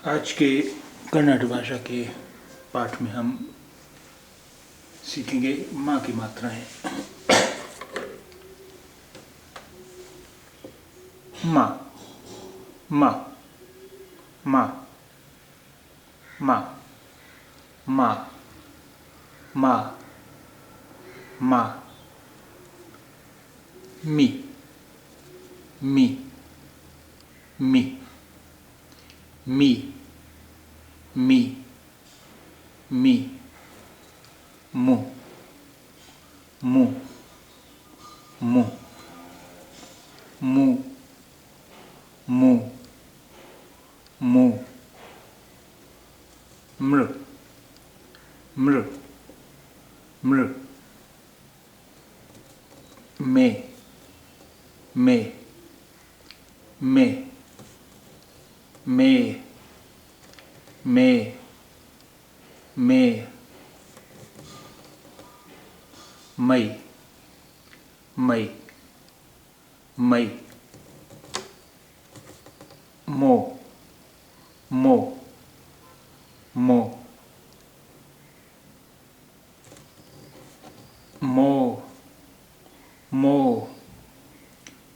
आज के कन्नड़ भाषा के पाठ में हम सीखेंगे माँ की मात्राएं। माँ, माँ, माँ, माँ, माँ, माँ, माँ, मी, मी, मी, मी, मी, मी, मु, मु, मु, मु, मु, मु, मृ, मृ, मृ, मे, मे, मे, मे, मे, मे, मई, मई, मई, मो, मो, मो, मो, मो,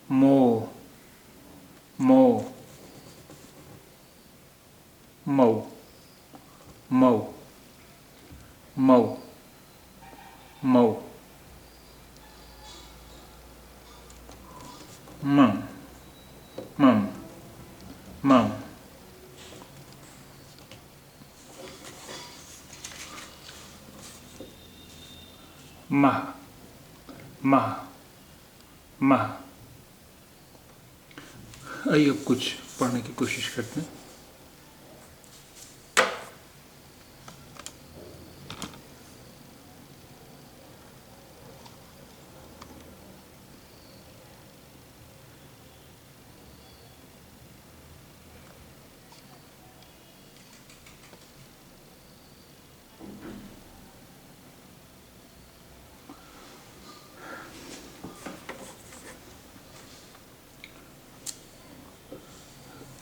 मो, मो, मौ, मौ, मौ, मौ, मम, मम, मम, मह, मह, मह। आइए अब कुछ पढ़ने की कोशिश करते हैं।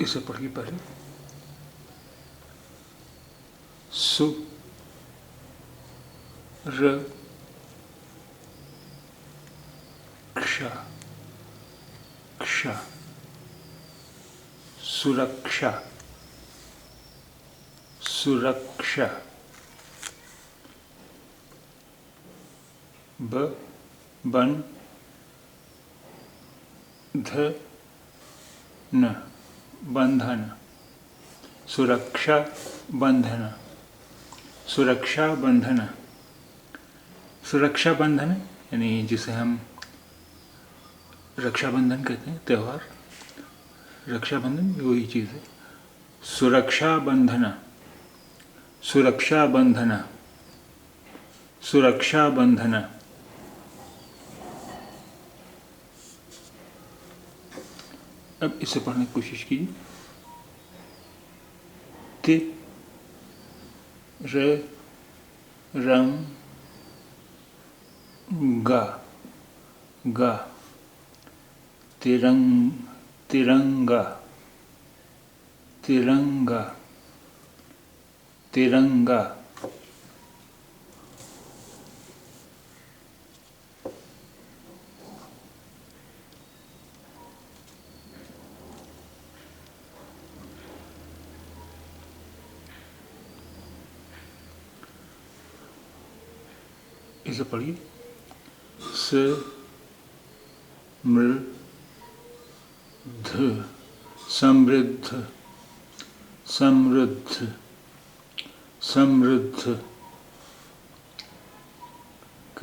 इसे पढ़िए पहले। सु, र, क्ष, क्ष, सुरक्षा, सुरक्षा, ब, बन, ध, न, बंधन, सुरक्षा बंधन, सुरक्षा बंधन, सुरक्षा बंधन यानी जिसे हम रक्षाबंधन कहते हैं, त्यौहार। रक्षाबंधन वही चीज़ है। सुरक्षा बंधन, सुरक्षा बंधन, सुरक्षा बंधन। अब इसे पढ़ने की कोशिश कीजिए। ति, र, रंग, गा, गा, तिरंग, तिरंगा, तिरंगा, तिरंगा। इसे पढ़िए। स, मृ, ध, समृद्ध, समृद्ध, समृद्ध। क,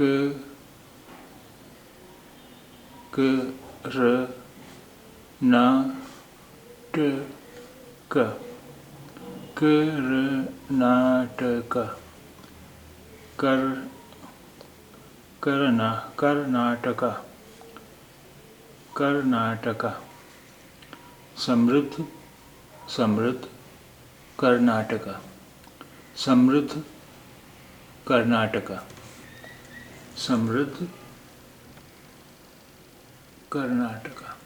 क, र, ना, ट, क, कर्नाटक, कर, करना, कर्नाटक, कर्नाटक। समृद्ध, समृद्ध, कर्नाटक, समृद्ध, कर्नाटक, समृद्ध, कर्नाटक।